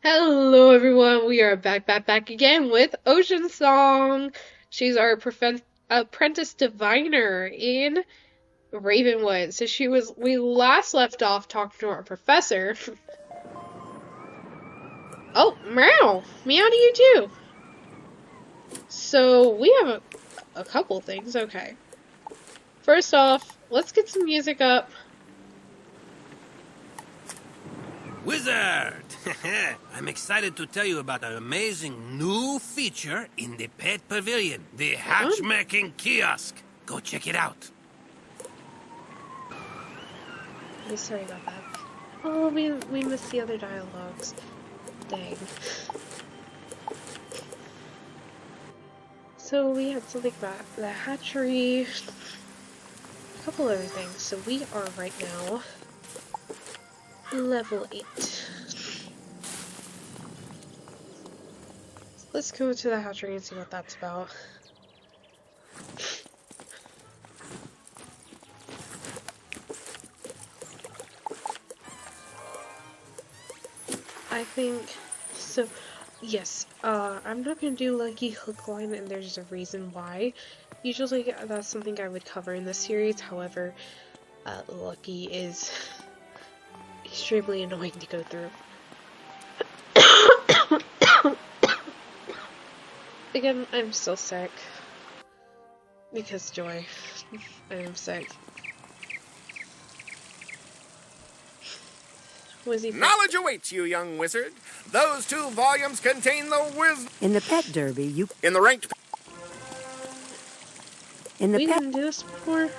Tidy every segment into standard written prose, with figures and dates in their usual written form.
Hello everyone, we are back again with Ocean Song. She's our apprentice diviner in Ravenwood. We last left off talking to our professor. Oh, meow! Meow to you too! So, we have a couple things, okay. First off, let's get some music up. Wizard! I'm excited to tell you about an amazing new feature in the Pet Pavilion, the Hatchmaking Kiosk. Go check it out. Oh, sorry about that. Oh, we missed the other dialogues. Dang. So we had something about the hatchery, a couple other things. So we are right now level 8. Let's go to the hatchery and see what that's about. I think, so, yes, I'm not gonna do Lucky Hook Line, and there's a reason why. Usually that's something I would cover in this series, however, Lucky is extremely annoying to go through. Again, I'm still sick. Because Joy. I am sick. Knowledge awaits you, young wizard. Those 2 volumes contain the In the pet derby, you... In the ranked... In the we pet... didn't do this before?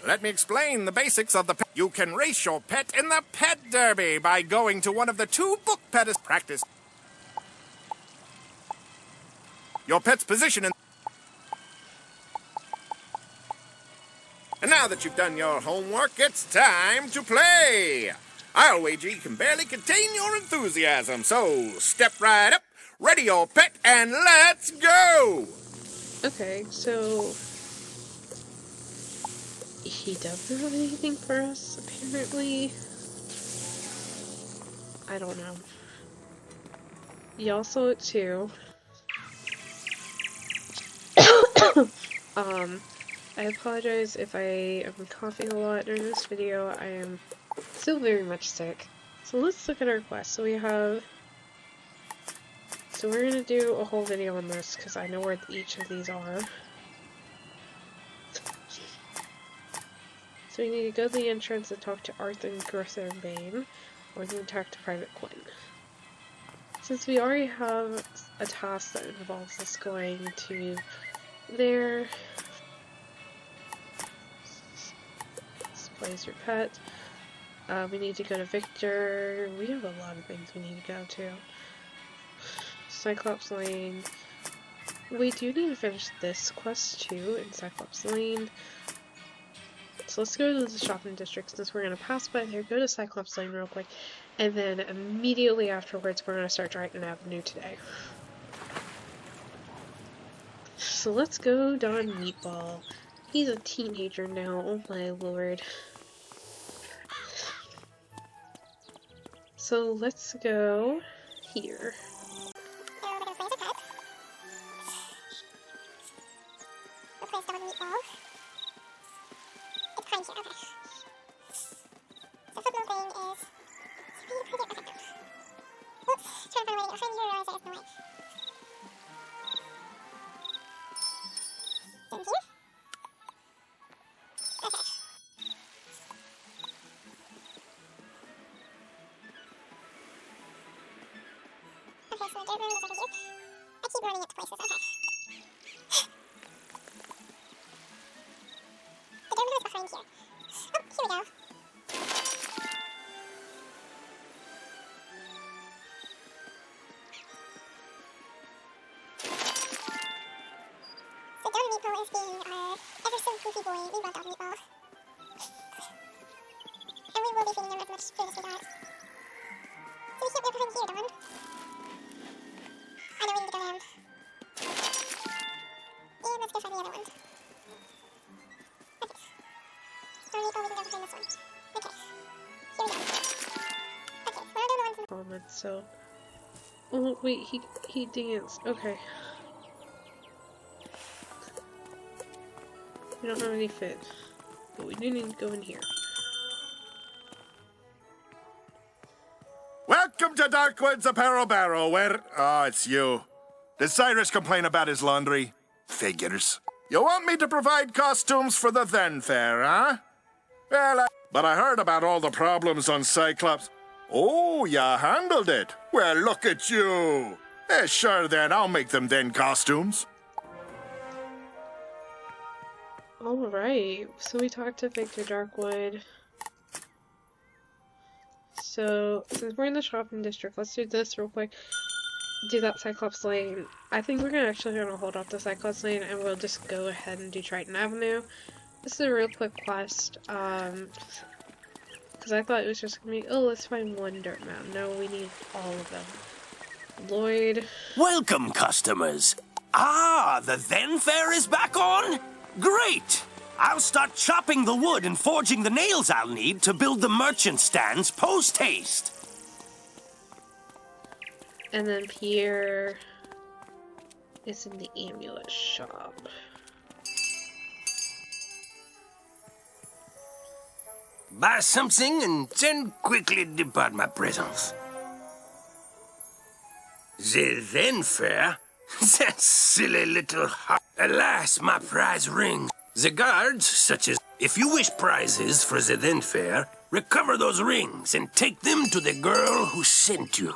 Let me explain the basics of the pet. You can race your pet in the pet derby by going to one of the 2 book petters practice your pet's position in... And now that you've done your homework, it's time to play. I'll wager you can barely contain your enthusiasm, so step right up, ready your pet, and let's go! Okay, so he doesn't have anything for us, apparently. I don't know. Y'all saw it too. I apologize if I am coughing a lot during this video. I am still very much sick. So let's look at our quest. So we're gonna do a whole video on this because I know where each of these are. So we need to go to the entrance and talk to Arthur and Grosser and Bane, or we can talk to Private Quinn. Since we already have a task that involves us going to there, displays your pet. We need to go to Victor. We have a lot of things we need to go to. Cyclops Lane. We do need to finish this quest too in Cyclops Lane. So let's go to the shopping district since we're going to pass by there, go to Cyclops Lane real quick, and then immediately afterwards we're going to start Triton Avenue today. So let's go Don Meatball. He's a teenager now, oh my lord. So let's go here. moment, so... Oh, wait, he danced. Okay. We don't have any food, but we do need to go in here. Welcome to Darkwood's Apparel Barrel, where... Oh, it's you. Did Cyrus complain about his laundry? Figures. You want me to provide costumes for the then fair, huh? Well, but I heard about all the problems on Cyclops. Oh, you handled it. Well, look at you. Sure then, I'll make them then costumes. Alright, so we talked to Victor Darkwood. So, since we're in the shopping district, let's do this real quick. Do that Cyclops Lane. I think we're actually gonna hold off the Cyclops Lane and we'll just go ahead and do Triton Avenue. This is a real quick quest, because I thought it was just gonna be, oh, let's find one dirt mound. No, we need all of them. Lloyd. Welcome, customers. Ah, the then fair is back on? Great! I'll start chopping the wood and forging the nails I'll need to build the merchant stands post-haste. And then Pierre is in the amulet shop. Buy something and then quickly depart my presence. The then fair? That silly little heart. Alas, my prize ring. The guards, such as... If you wish prizes for the then fair, recover those rings and take them to the girl who sent you.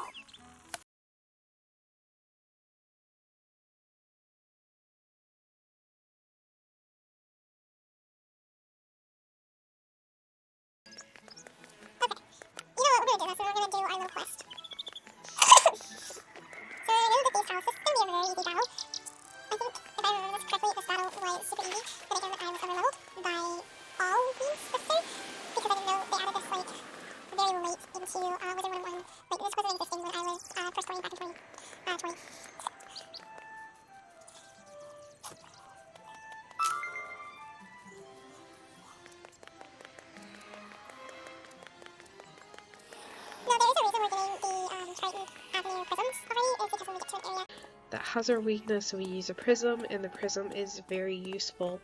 That has our weakness, so we use a prism, and the prism is very useful.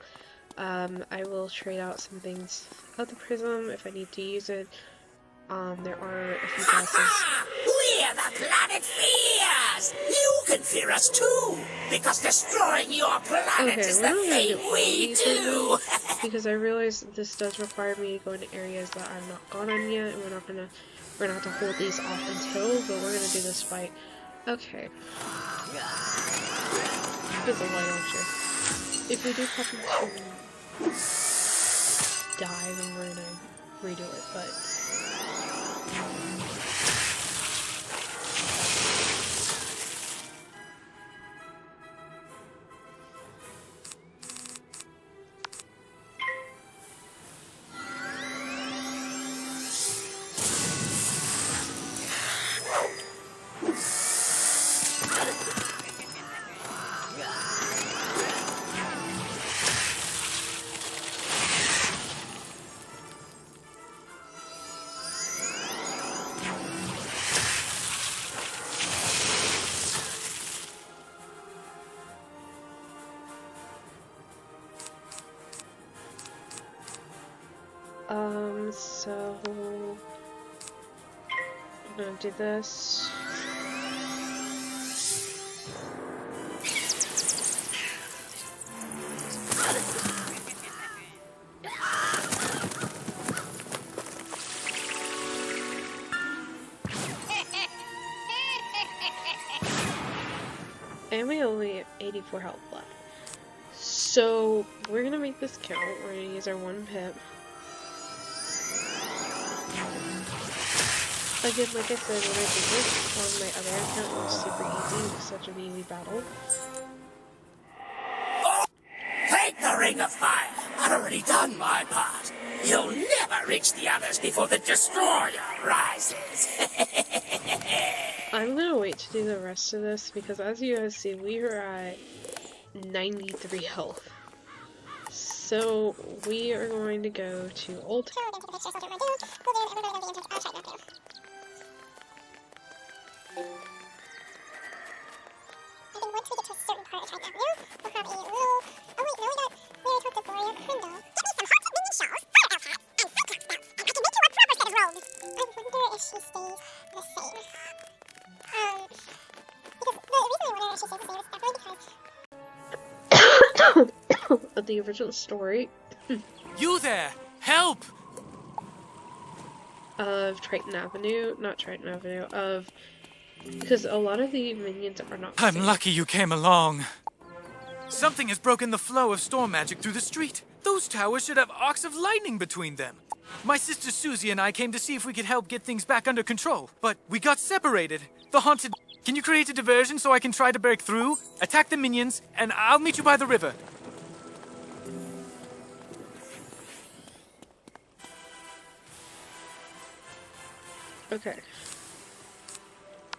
I will trade out some things of the prism if I need to use it. There are a few glasses. We're the planet fears! You can fear us too, because destroying your planet is the thing we do! Because I realize this does require me to go into areas that I'm not gone on yet, and we're not gonna have to hold these off until, but we're gonna do this fight. Okay. There's a light, aren't you? If we do happen to die, then we're gonna redo it, but... So I'm gonna do this. And we only have 84 health left. So we're gonna make this count. We're gonna use our 1 pip. Again, like I said, when I did this on my other account, it was super easy. It was such an easy battle. Take the Ring of Fire! I've already done my part. You'll never reach the others before the Destroyer rises. I'm gonna wait to do the rest of this because, as you guys see, we are at 93 health. So we are going to go to Old. think once we get to a certain part of Triton Avenue, we'll have a little... Oh wait, no, we already talked to Gloria Crindle. Get me some haunted minion shells, firehouse hats, and cyclops belts, and I can make you a proper set of robes. I wonder if she stays the same. Because the reason I wonder if she stays the same is definitely because... Of the original story You there! Help! of Triton Avenue, not Triton Avenue, of... Because a lot of the minions are not the I'm same. lucky you came along. Something has broken the flow of storm magic through the street. Those towers should have arcs of lightning between them. My sister Susie and I came to see if we could help get things back under control, but we got separated. The haunted... Can you create a diversion so I can try to break through? Attack the minions, and I'll meet you by the river. Okay.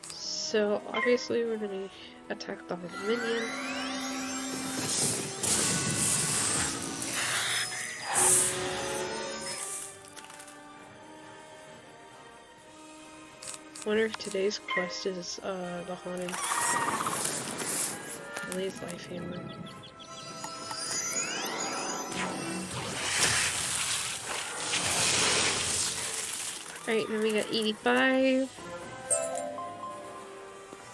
So, obviously we're gonna attack the whole minion. Wonder if today's quest is, the haunted Lay's life hammer. Alright, then we got 85.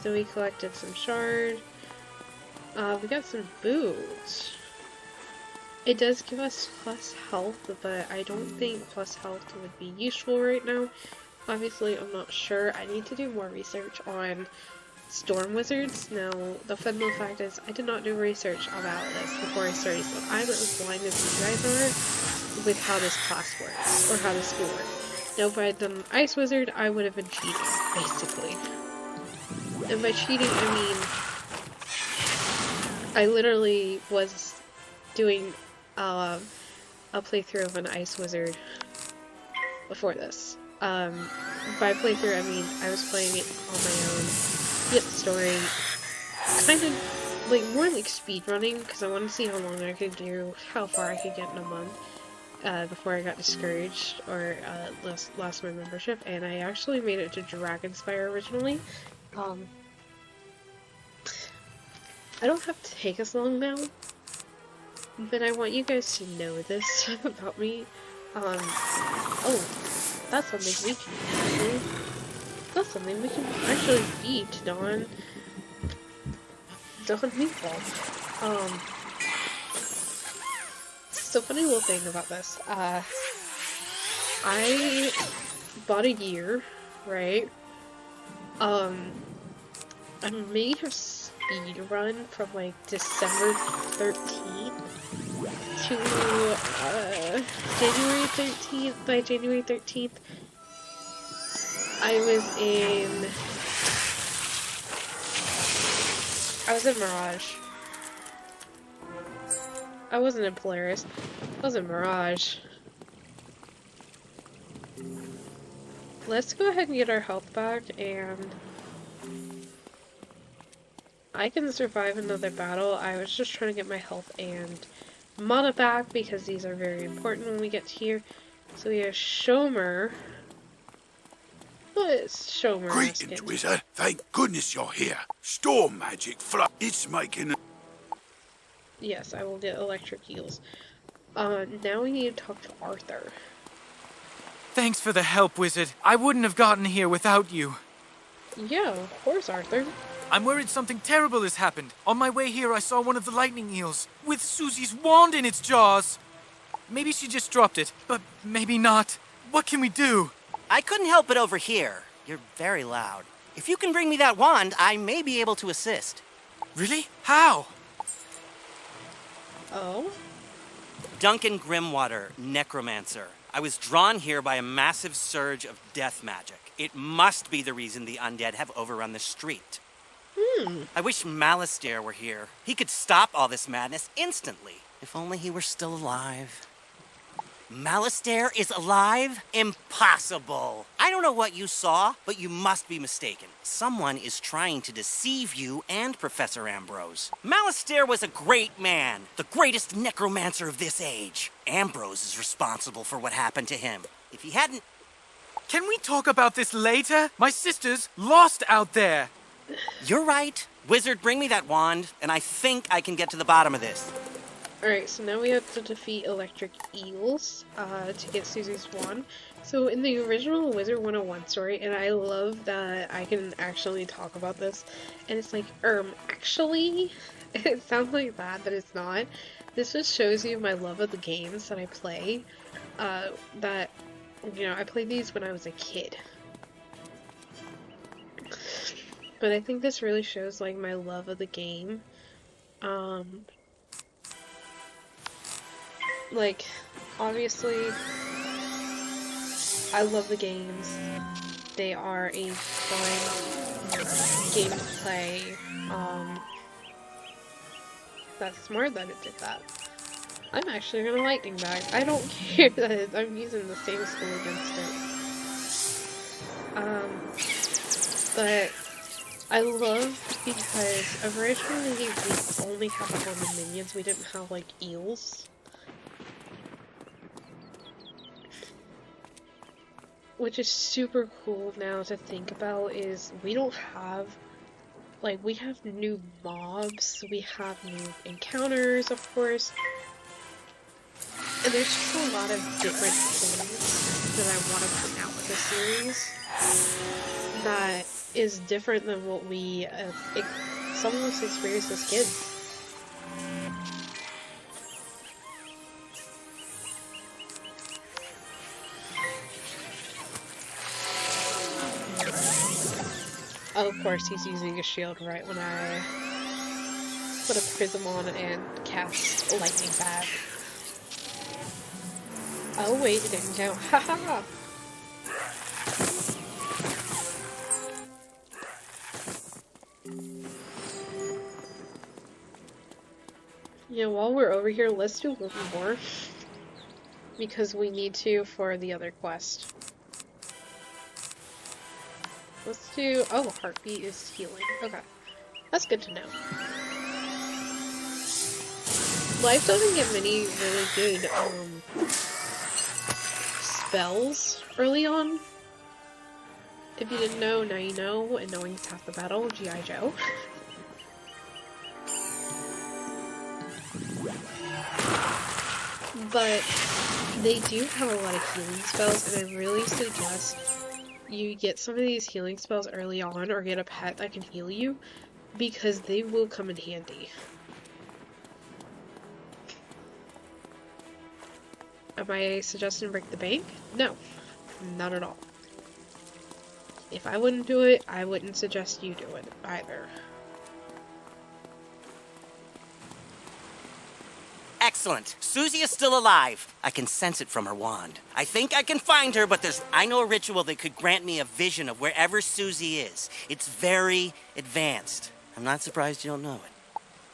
So we collected some shard. We got some boots. It does give us plus health, but I don't think plus health would be useful right now. Obviously, I'm not sure. I need to do more research on storm wizards. Now, the fun little fact is, I did not do research about this before I started, so I'm as blind as you guys are with how this class works, or how this school works. Now, if I had done Ice Wizard, I would have been cheating, basically. And by cheating, I mean, I literally was doing a playthrough of an Ice Wizard before this. By playthrough, I mean I was playing it on my own, get the story, kind of like more like speedrunning, because I wanted to see how long I could do, how far I could get in a month, before I got discouraged or lost my membership, and I actually made it to Dragonspire originally. I don't have to take as long now, but I want you guys to know this about me. Oh, that's something we can do. That's something we can actually beat, Dawn Meatball. So funny little thing about this. I bought a year, right? I may have speed run from like December 13th to January 13th. By January 13th, I was in Mirage. I wasn't in Polaris. I was in Mirage. Let's go ahead and get our health back, and I can survive another battle. I was just trying to get my health and mana back, because these are very important when we get to here. So we have Shomer. What is Shomer? Greetings, wizard. Thank goodness you're here. Storm magic it's making... Yes, I will get electric heals. Now we need to talk to Arthur. Thanks for the help, Wizard. I wouldn't have gotten here without you. Yeah, of course, Arthur. I'm worried something terrible has happened. On my way here, I saw one of the lightning eels with Susie's wand in its jaws. Maybe she just dropped it, but maybe not. What can we do? I couldn't help but overhear. You're very loud. If you can bring me that wand, I may be able to assist. Really? How? Oh? Duncan Grimwater, necromancer. I was drawn here by a massive surge of death magic. It must be the reason the undead have overrun the street. I wish Malastare were here. He could stop all this madness instantly. If only he were still alive. Malastare is alive? Impossible! I don't know what you saw, but you must be mistaken. Someone is trying to deceive you and Professor Ambrose. Malastare was a great man, the greatest necromancer of this age. Ambrose is responsible for what happened to him. If he hadn't... Can we talk about this later? My sister's lost out there. You're right. Wizard, bring me that wand, and I think I can get to the bottom of this. Alright, so now we have to defeat electric eels to get Susie's wand. So in the original Wizard101 story, and I love that I can actually talk about this, and it's like, actually, it sounds like that, but it's not. This just shows you my love of the games that I play, that, you know, I played these when I was a kid. But I think this really shows, like, my love of the game. Like, obviously, I love the games. They are a fun game to play. That's smart that it did that. I'm actually gonna lightning bag. I don't care that I'm using the same skill against it. But I love because originally we only had common minions. We didn't have like eels. Which is super cool now to think about is we don't have, like, we have new mobs, we have new encounters, of course, and there's just a lot of different things that I want to point out with this series that is different than what we, some of us experienced as kids. Oh, of course, he's using a shield right when I put a prism on and cast a lightning bag. Oh wait, it didn't count. Haha! Yeah, while we're over here, let's do one more. Because we need to for the other quest. Let's do... oh, heartbeat is healing. Okay. That's good to know. Life doesn't get many really good, spells early on. If you didn't know, now you know, and knowing's half the battle, G.I. Joe. But they do have a lot of healing spells, and I really suggest you get some of these healing spells early on, or get a pet that can heal you, because they will come in handy. Am I suggesting break the bank? No, not at all. If I wouldn't do it, I wouldn't suggest you do it either. Excellent. Susie is still alive. I can sense it from her wand. I think I can find her, but I know a ritual that could grant me a vision of wherever Susie is. It's very advanced. I'm not surprised you don't know it.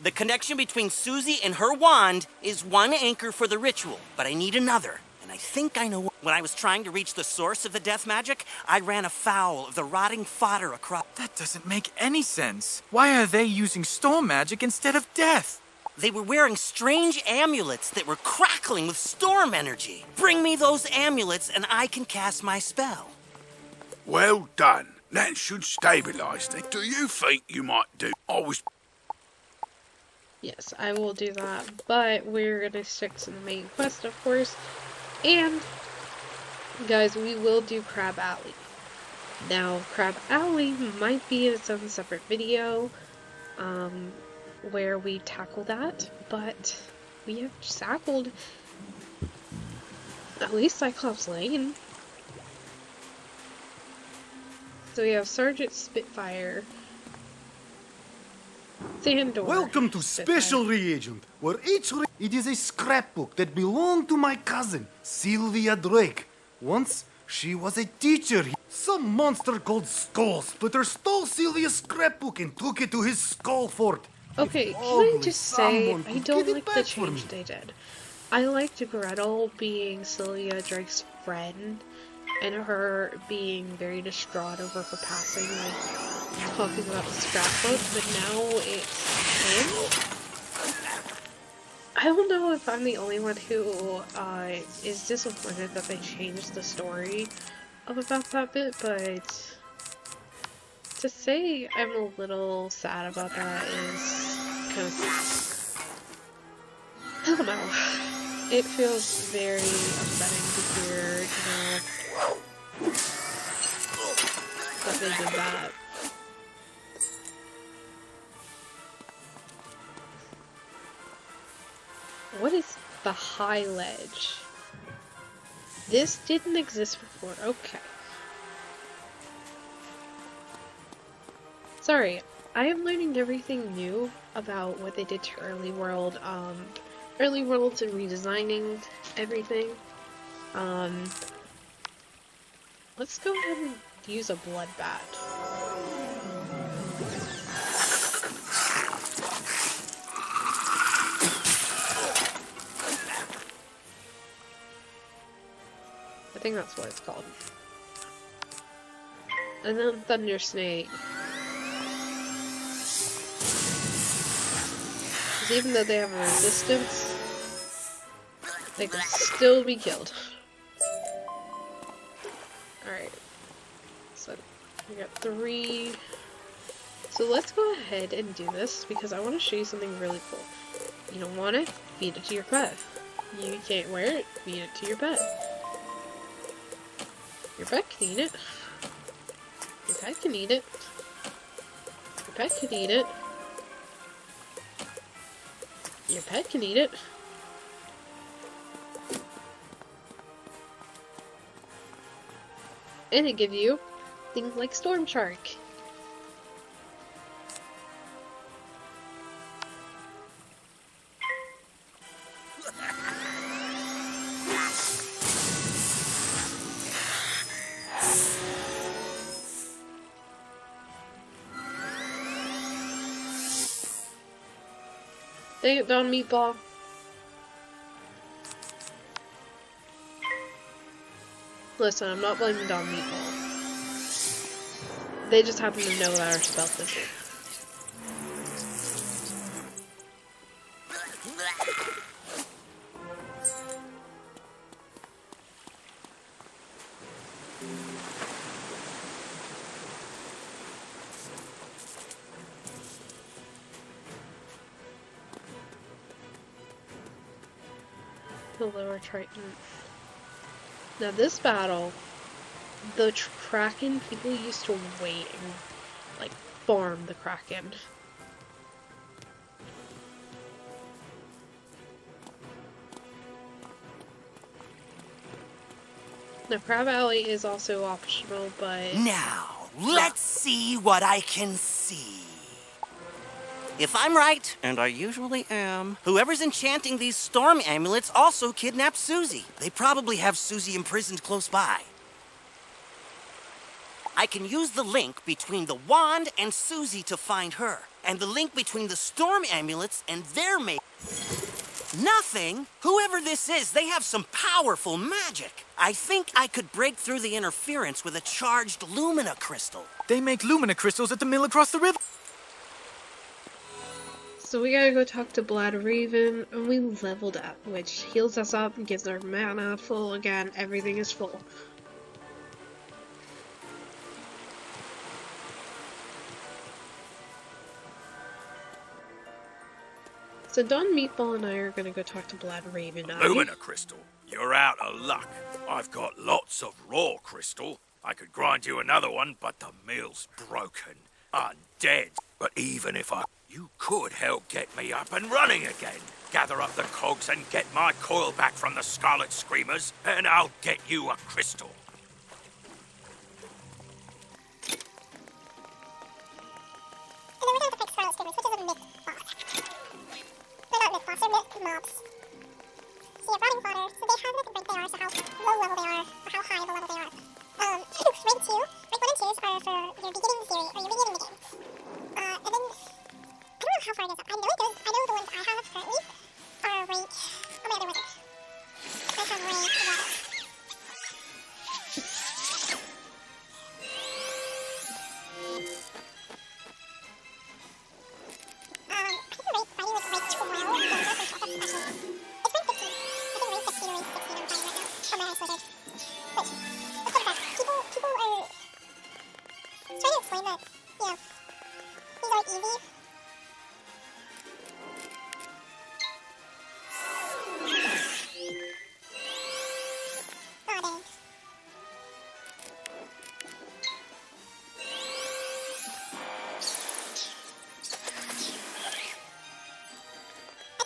The connection between Susie and her wand is one anchor for the ritual, but I need another. And I think I know. When I was trying to reach the source of the death magic, I ran afoul of the rotting fodder across... That doesn't make any sense. Why are they using storm magic instead of death? They were wearing strange amulets that were crackling with storm energy. Bring me those amulets and I can cast my spell. Well done. That should stabilize things. Do you think you might do? Yes, I will do that, but we're gonna stick to the main quest, of course. And, guys, we will do Crab Alley. Now, Crab Alley might be its own separate video, where we tackle that, but we have tackled at least Cyclops Lane. So we have Sergeant Spitfire, Thandor. Welcome to Spitfire. Special Reagent, where it is a scrapbook that belonged to my cousin, Sylvia Drake. Once, she was a teacher here. Some monster called Skull Splitter stole Sylvia's scrapbook and took it to his skull fort. Okay, If can I only just say, someone I could don't get it like the back for change me. they did. I liked Gretel being Sylvia Drake's friend, and her being very distraught over her passing, like, talking about the scrapbook, but now it's him? I don't know if I'm the only one who, is disappointed that they changed the story about that bit, but to say I'm a little sad about that is kind of, I don't know. It feels very upsetting to hear, you know, that they did that. What is the high ledge? This didn't exist before. Okay. Sorry, I am learning everything new about what they did to Early World. Early Worlds and redesigning everything. Let's go ahead and use a blood bat. I think that's what it's called. And then Thunder Snake. Because even though they have a resistance, they can still be killed. Alright. So, we got 3. So let's go ahead and do this, because I want to show you something really cool. You don't want it? Feed it to your pet. You can't wear it? Feed it to your pet. Your pet can eat it. Your pet can eat it. Your pet can eat it. Your pet can eat it. And it gives you things like Storm Shark. Dang it, Don Meatball. Listen, I'm not blaming Don Meatball. They just happen to know that our spell is it. The lower Triton. Now this battle, the Kraken, people used to wait and like farm the Kraken. Now Crab Alley is also optional, but... Now, let's see what I can see. If I'm right, and I usually am, whoever's enchanting these storm amulets also kidnapped Susie. They probably have Susie imprisoned close by. I can use the link between the wand and Susie to find her, and the link between the storm amulets and their mate. Nothing? Whoever this is, they have some powerful magic. I think I could break through the interference with a charged Lumina crystal. They make Lumina crystals at the mill across the river. So we gotta go talk to Blood Raven, and we leveled up, which heals us up and gives our mana full again. Everything is full. So Don Meatball and I are gonna go talk to Blood Raven. Lumina crystal, you're out of luck. I've got lots of raw crystal. I could grind you another one, but the mill's broken. Undead. But even if you could help get me up and running again. Gather up the cogs and get my coil back from the Scarlet Screamers, and I'll get you a crystal. And then we're going to fight Scarlet Screamers, which is a myth boss. They're not myth boss, they're myth mobs. So you have rotting fodder, so they have like rank they are, so how low level they are, or how high the level they are. Rank 1 and 2 are for your beginning of the series, or your beginning of the game. And then, I don't know how far it is up. I know the ones I have currently are rank, oh my other wizard. I have rank 11. People like easy. Oh,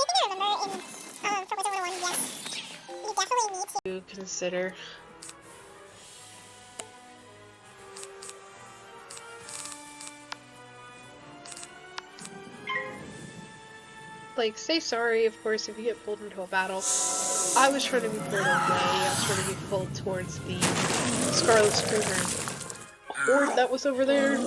dang. I remember in for Wizard101, yes, you definitely need To consider. Like, say sorry, of course, if you get pulled into a battle. I was trying to be pulled away. I was trying to be pulled towards the Scarlet Screamer horde that was over there.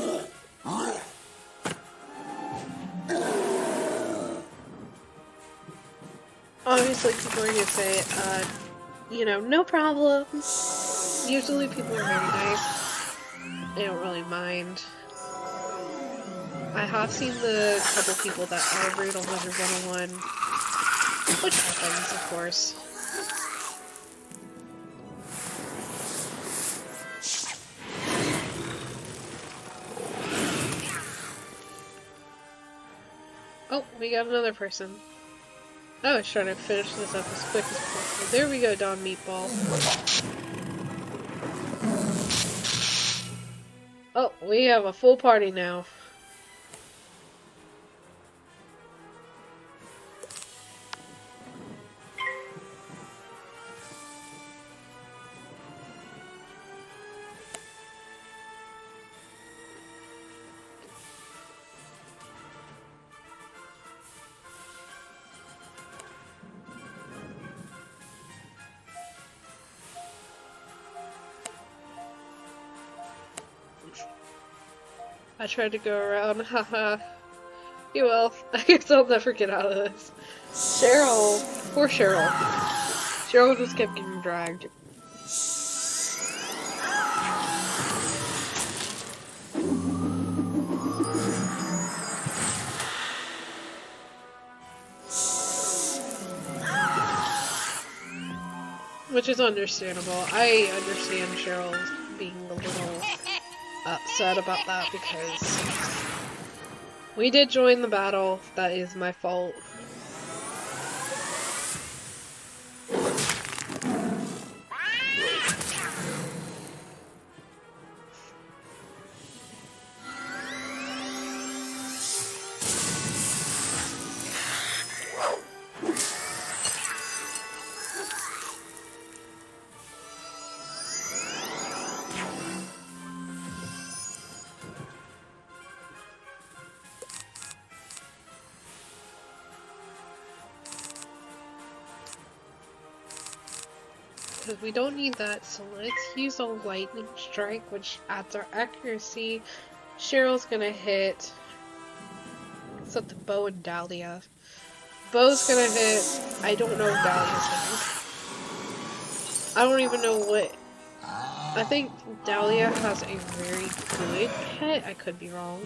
Obviously, people are gonna say, you know, no problem. Usually people are very nice. They don't really mind. I have seen the couple people that are rude on Wizard101, which happens, of course. Oh, we got another person. I was trying to finish this up as quick as possible. There we go, Don Meatball. Oh, we have a full party now. I tried to go around, haha. You will. I guess I'll never get out of this. Cheryl. Poor Cheryl. Cheryl just kept getting dragged. Which is understandable. I understand Cheryl being a little upset about that because we did join the battle. That is my fault. Because we don't need that, so let's use a lightning strike, which adds our accuracy. Cheryl's gonna hit. It's up to Bo and Dahlia. Bo's gonna hit. I don't know if Dahlia's hitting. I don't even know what. I think Dahlia has a very good hit. I could be wrong.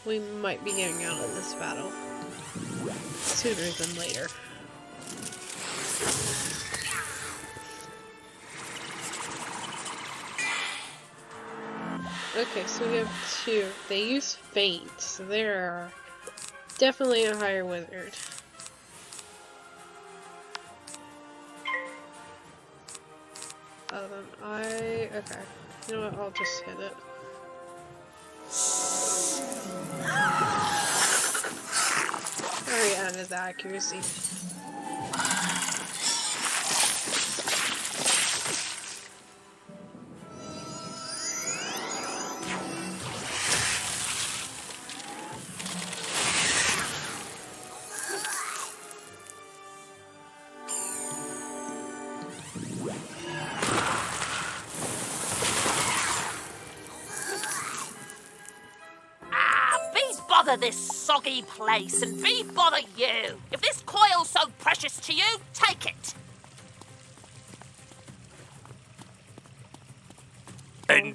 We might be getting out of this battle sooner than later. Okay, so we have two. They use Faint, so they're definitely a higher wizard. Okay. You know what, I'll just hit it. Already added the accuracy. This soggy place, and be bother you. If this coil's so precious to you, take it.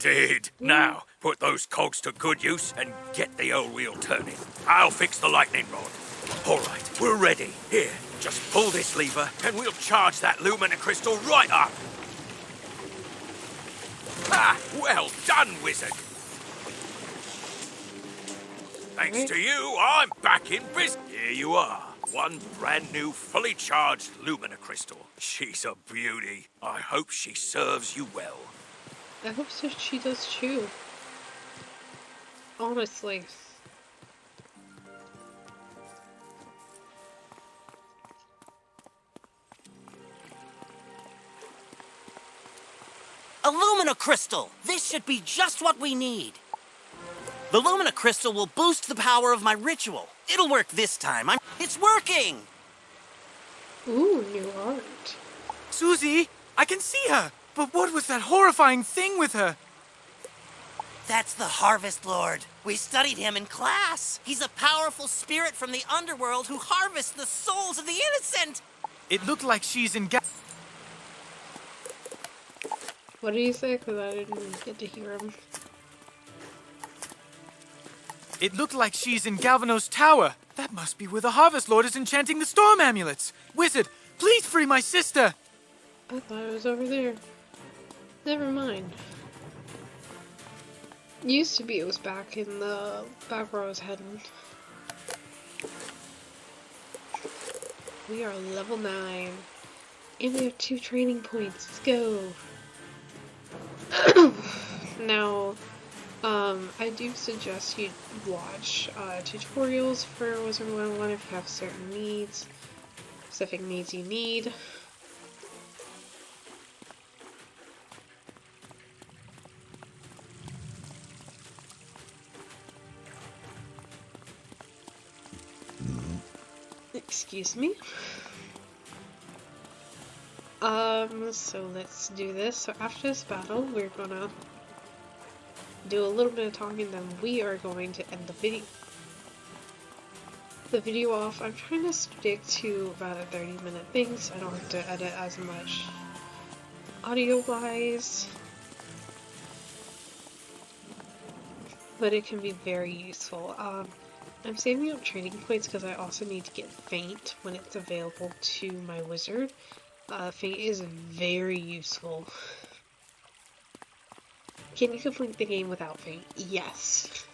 Indeed. Now, put those cogs to good use and get the old wheel turning. I'll fix the lightning rod. All right, we're ready. Here, just pull this lever and we'll charge that Lumina crystal right up. Ah, well done, Wizard. Thanks to you, I'm back in business. Here you are. One brand new, fully charged Lumina crystal. She's a beauty. I hope she serves you well. I hope so she does too. Honestly. A Lumina crystal! This should be just what we need. The Lumina crystal will boost the power of my ritual. It'll work this time. It's working! Ooh, new art. Susie, I can see her. But what was that horrifying thing with her? That's the Harvest Lord. We studied him in class. He's a powerful spirit from the underworld who harvests the souls of the innocent. It looked like she's in What did he say? Because I didn't get to hear him. It looked like she's in Galvanos Tower. That must be where the Harvest Lord is enchanting the storm amulets. Wizard, please free my sister. I thought it was over there. Never mind. Used to be it was back in the back where I was heading. We are level 9. And we have 2 training points. Let's go. Now, I do suggest you watch tutorials for Wizard101 if you have certain needs, specific needs you need. Excuse me. So let's do this. So after this battle, we're gonna do a little bit of talking, then we are going to end the video off. I'm trying to stick to about a 30-minute thing, so I don't have to edit as much audio-wise. But it can be very useful. I'm saving up training points because I also need to get Faint when it's available to my wizard. Faint is very useful. Can you complete the game without Faint? Yes.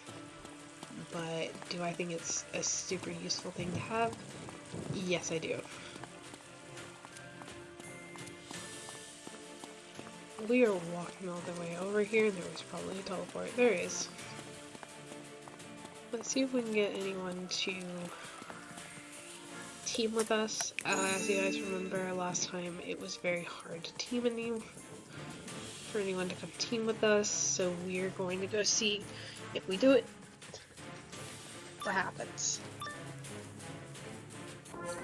But do I think it's a super useful thing to have? Yes, I do. We are walking all the way over here. There was probably a teleport. There is. Let's see if we can get anyone to team with us. As you guys remember, last time it was very hard to team for anyone to come team with us, so we're going to go see if we do it, what happens.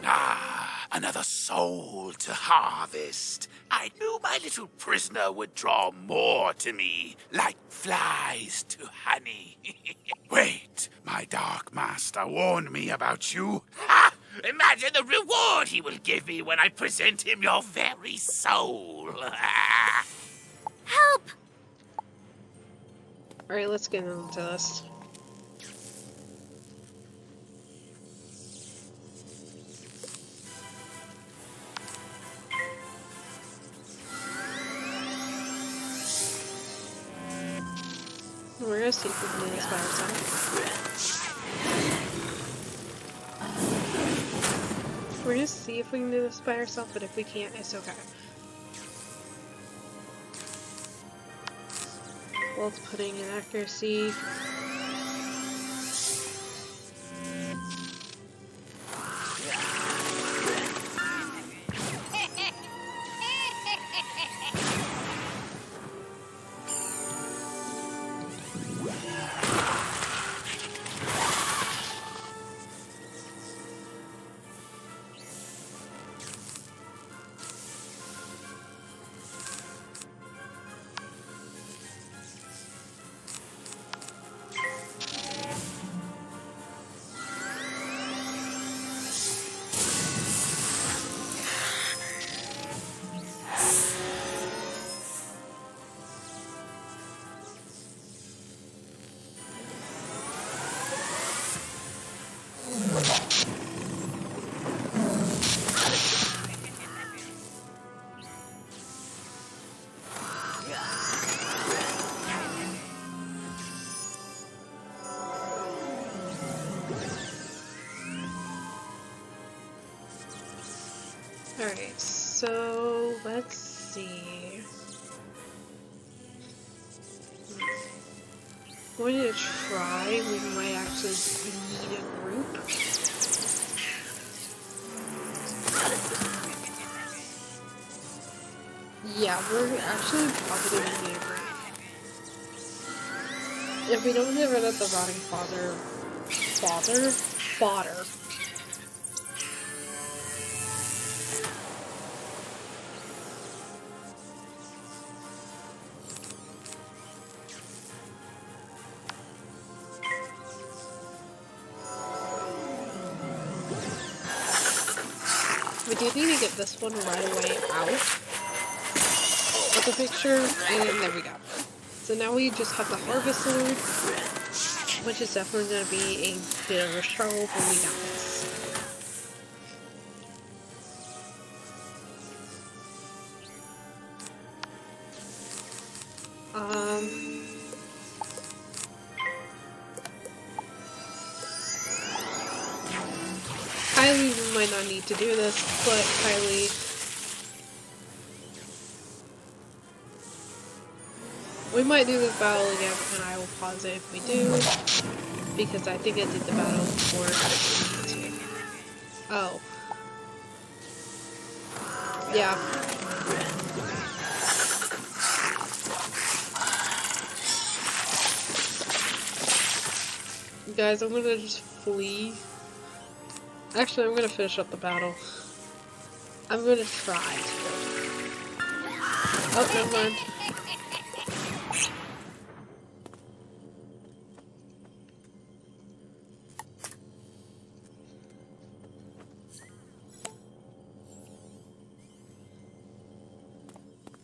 Ah, another soul to harvest. I knew my little prisoner would draw more to me, like flies to honey. Wait, my dark master warned me about you. Ha! Imagine the reward he will give me when I present him your very soul. Help! Alright, let's get into this. We're gonna see if we can do this by ourselves. We're gonna see if we can do this by ourselves, but if we can't, it's okay. Both putting in accuracy. Alright, so let's see. I'm going to try. We might actually need a group. Yeah, we're actually probably going to need a group. If we don't get rid of the rotting fodder. We do need to get this one right away out of the picture, and there we go. So now we just have the harvester, which is definitely going to be a bit of a struggle, but we got this. Kylie might not need to do this, but Kylie... We might do this battle again, and I will pause it if we do, because I think I did the battle before I needed to. Oh. Yeah. Guys, I'm gonna just flee. Actually, I'm gonna finish up the battle. I'm gonna try to. Oh, never mind.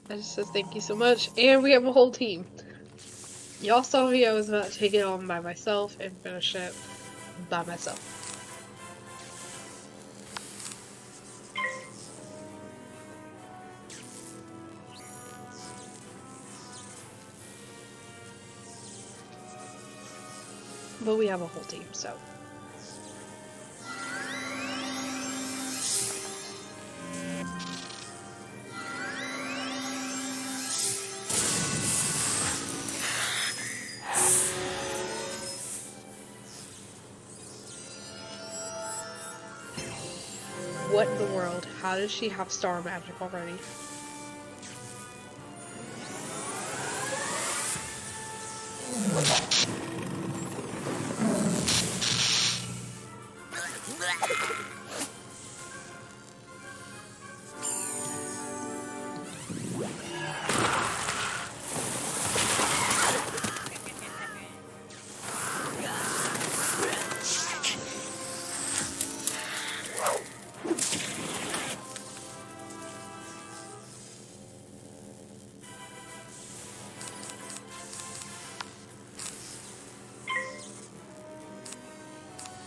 I just said thank you so much, and we have a whole team. Y'all saw me, I was about to take it on by myself and finish it by myself. But we have a whole team, so. What in the world? How does she have star magic already?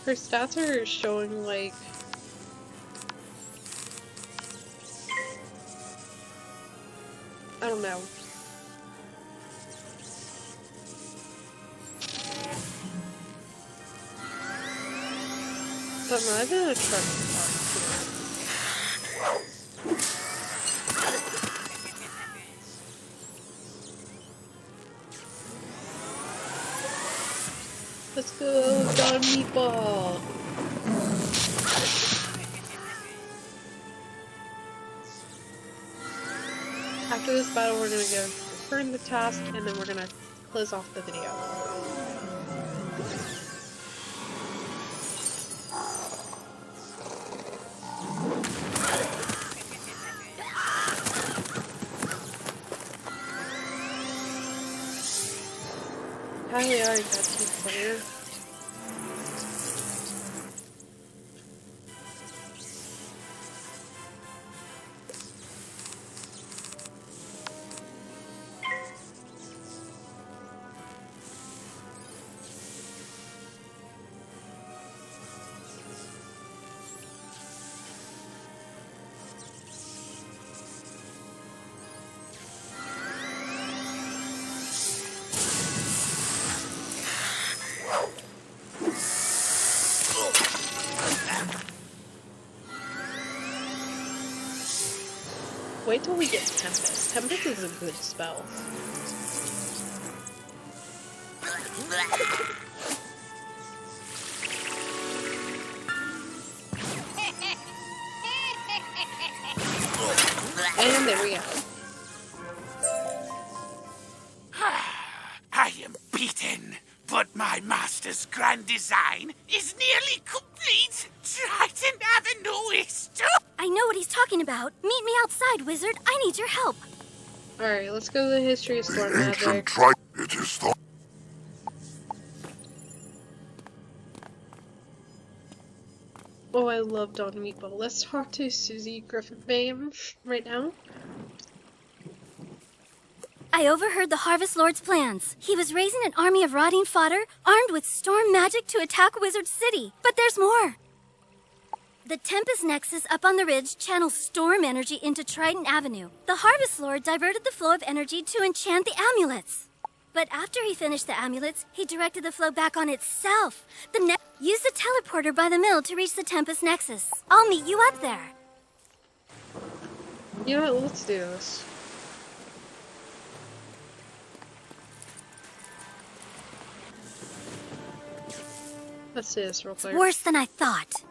Her stats are showing like I don't know. But might have been a trust part too. Let's go, Don Meatball! After this battle, we're gonna go confirm the task, and then we're gonna close off the video. Kylie already got team player. till we get Tempest. Tempest is a good spell. And there we go. I am beaten, but my master's grand design is nearly complete. Triton Avenue is too. I know what he's talking about. Meet me outside, wizard. I need your help. Alright, let's go to the history of storm magic. It is the Oh, I love Don Meatball. Let's talk to Susie Griffin right now. I overheard the Harvest Lord's plans. He was raising an army of rotting fodder, armed with storm magic to attack Wizard City. But there's more. The Tempest Nexus up on the ridge channels storm energy into Triton Avenue. The Harvest Lord diverted the flow of energy to enchant the amulets. But after he finished the amulets, he directed the flow back on itself. Use the teleporter by the mill to reach the Tempest Nexus. I'll meet you up there. You know what? Let's do this. Let's do this real quick. Worse than I thought.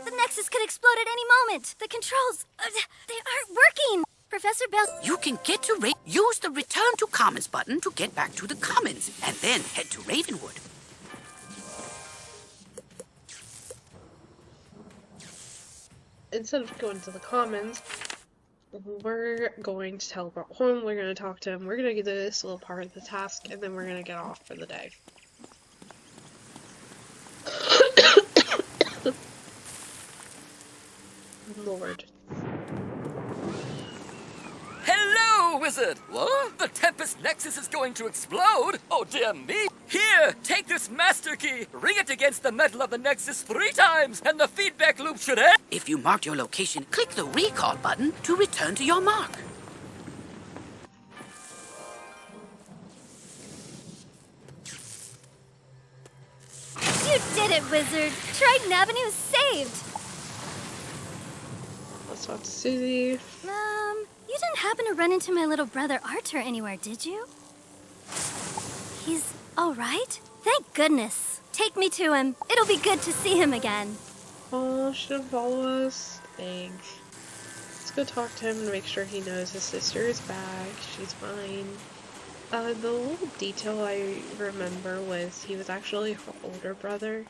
The Nexus could explode at any moment. The controls, they aren't working. Professor Bell... You can get to use the Return to Commons button to get back to the Commons, and then head to Ravenwood. Instead of going to the Commons, we're going to teleport home, we're going to talk to him, we're going to do this little part of the task, and then we're going to get off for the day. Lord. Hello, wizard! What? The Tempest Nexus is going to explode? Oh, dear me! Here, take this master key, ring it against the metal of the Nexus 3 times, and the feedback loop should end. If you marked your location, click the recall button to return to your mark. You did it, wizard! Triton Avenue is saved! Let's talk to Susie. You didn't happen to run into my little brother Arthur anywhere, did you? He's all right? Thank goodness. Take me to him. It'll be good to see him again. Oh, shouldn't follow us. Dang. Let's go talk to him and make sure he knows his sister is back. She's fine. The little detail I remember was he was actually her older brother.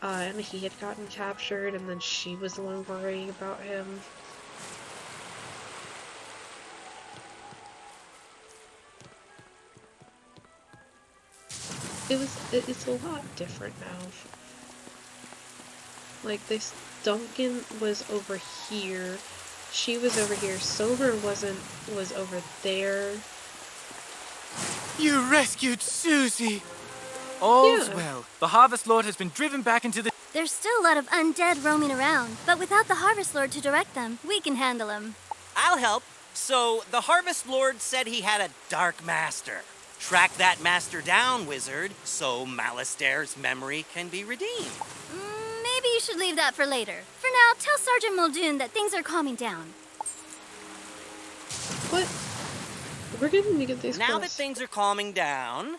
And he had gotten captured, and then she was the one worrying about him. It's a lot different now. Like, this Duncan was over here, she was over here, Silver was over there. You rescued Susie! All's Yeah. well. The Harvest Lord has been driven back into the... There's still a lot of undead roaming around, but without the Harvest Lord to direct them, we can handle them. I'll help. So, the Harvest Lord said he had a Dark Master. Track that master down, wizard, so Malastaire's memory can be redeemed. Maybe you should leave that for later. For now, tell Sergeant Muldoon that things are calming down. What? We're gonna get these Now that quests. things are calming down,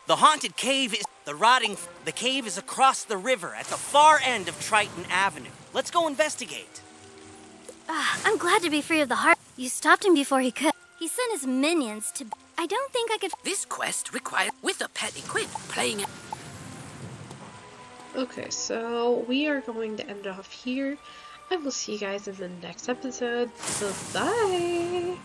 the haunted cave is... The cave is across the river at the far end of Triton Avenue. Let's go investigate. I'm glad to be free of the heart. You stopped him before he could. He sent his minions to... I don't think I could... This quest requires with a pet equipped, playing it. Okay, so we are going to end off here. I will see you guys in the next episode. So bye!